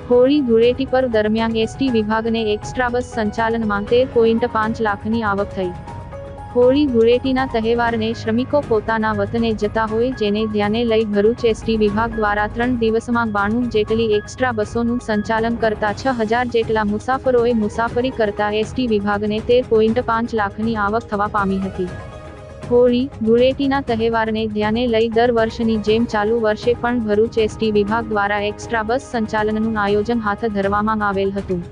હોળી ધૂળેટી પર દરમિયાન એસટી વિભાગને એક્સ્ટ્રા બસ સંચાલનમાં 13.5 લાખની આવક થઈ। હોળી ધૂળેટીના તહેવારને શ્રમિકો પોતાના વતને જતા હોય, જેને ધ્યાને લઈ ભરૂચ એસટી વિભાગ દ્વારા 3 દિવસમાં 92 જેટલી એક્સ્ટ્રા બસોનું સંચાલન કરતા 6000 જેટલા મુસાફરોએ મુસાફરી કરતા એસટી વિભાગને 13.5 લાખની આવક થવા પામી હતી। હોળી ધૂળેટીના તહેવારને ધ્યાને લઈ દર વર્ષની જેમ ચાલુ વર્ષે પણ ભરૂચ એસટી વિભાગ દ્વારા એક્સ્ટ્રા બસ સંચાલનનું આયોજન હાથ ધરવામાં આવેલ હતું,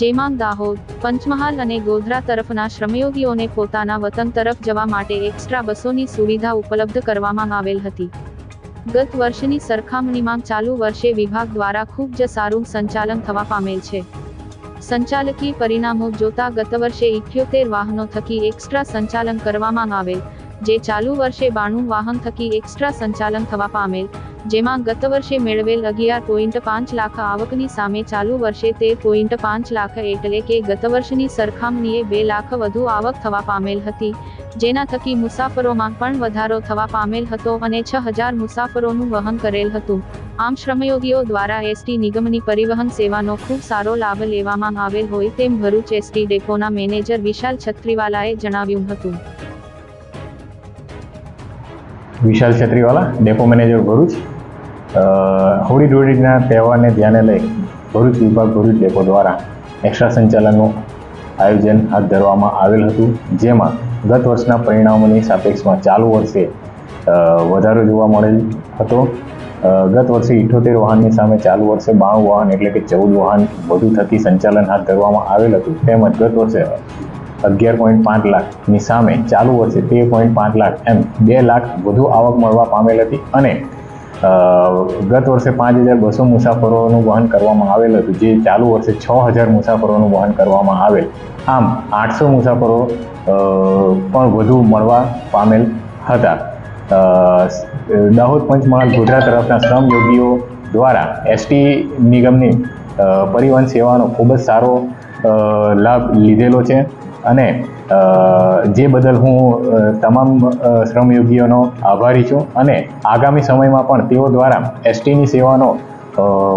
જેમાં દાહોદ, પંચમહાલ અને ગોધરા તરફના શ્રમયોગીઓને પોતાના વતન તરફ જવા માટે એક્સ્ટ્રા બસોની સુવિધા ઉપલબ્ધ કરવામાં આવેલ હતી। ગત વર્ષની સરખામણીમાં ચાલુ વર્ષે વિભાગ દ્વારા ખૂબ જ સારું સંચાલન થવા પામેલ છે। સંચાલકીય પરિણામો જોતા ગત વર્ષે 78 વાહનો થકી એક્સ્ટ્રા સંચાલન કરવામાં આવેલ, જે ચાલુ વર્ષે 92 વાહન થકી એક્સ્ટ્રા સંચાલન થવા પામેલ, જેમાં ગત વર્ષે મેળવેલ 11.5 લાખ આવકની સામે ચાલુ વર્ષે 13.5 લાખ એટલે કે ગત વર્ષની સરખામણીએ 2 લાખ વધુ આવક થવા પામેલ હતી, જેના થકી મુસાફરોમાં પણ વધારો થવા પામેલ હતો અને 6000 મુસાફરોનું વહન કરેલ હતું। આમ શ્રમયોગીઓ દ્વારા એસટી નિગમની પરિવહન સેવાનો ખૂબ સારો લાભ લેવામાં આવેલ હોય તેમ ભરૂચ એસટી ડેપોના મેનેજર વિશાલ છત્રીવાલાએ જણાવ્યું હતું। વિશાલ છત્રીવાલા, ડેપો મેનેજર ભરૂચ। હોળી ધૂળેટીના તહેવારને ધ્યાને લઈ ભરૂચ વિભાગ ભરૂચ ડેપો દ્વારા એક્સ્ટ્રા સંચાલનનું આયોજન હાથ ધરવામાં આવેલ હતું, જેમાં ગત વર્ષના પરિણામોની સાપેક્ષમાં ચાલુ વર્ષે વધારો જોવા મળેલ હતો। ગત વર્ષે 78 વાહનની સામે ચાલુ વર્ષે 92 વાહન એટલે કે 14 વાહન વધુ થકી સંચાલન હાથ ધરવામાં આવેલ હતું, તેમજ ગત વર્ષે 11.5 લાખની સામે ચાલુ વર્ષે 13.5 લાખ એમ 2 લાખ વધુ આવક મળવા પામેલ હતી અને ગત વર્ષે 5200 મુસાફરોનું વહન કરવામાં આવેલ હતું, જે ચાલુ વર્ષે 6000 મુસાફરોનું વહન કરવામાં આવેલ। આમ 800 મુસાફરો પણ વધુ મળવા પામેલ હતા। દાહોદ, પંચમહાલ, ગોધરા તરફના શ્રમયોગીઓ દ્વારા એસટી નિગમની પરિવહન સેવાનો ખૂબ જ સારો લાભ લીધેલો છે અને જે બદલ હું તમામ શ્રમયોગીઓનો આભારી છું અને આગામી સમયમાં પણ તેઓ દ્વારા એસટીની સેવાનો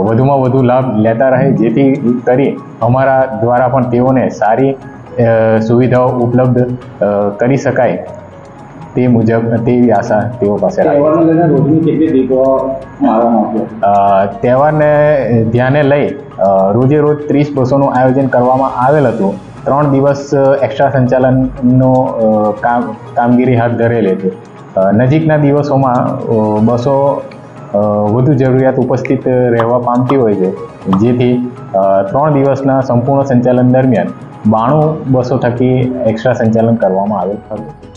વધુમાં વધુ લાભ લેતા રહે, જેથી કરી અમારા દ્વારા પણ તેઓને સારી સુવિધાઓ ઉપલબ્ધ કરી શકાય તે મુજબ તેવી આશા તેઓ પાસે તહેવારને ધ્યાને લઈ રોજે રોજ 30 બસોનું આયોજન કરવામાં આવેલ હતું। 3 દિવસ એક્સ્ટ્રા સંચાલનનો કામગીરી હાથ ધરેલી હતી। નજીકના દિવસોમાં બસો વધુ જરૂરિયાત ઉપસ્થિત રહેવા પામતી હોય છે, જેથી 3 દિવસના સંપૂર્ણ સંચાલન દરમિયાન 92 બસો થકી એક્સ્ટ્રા સંચાલન કરવામાં આવેલ હતું।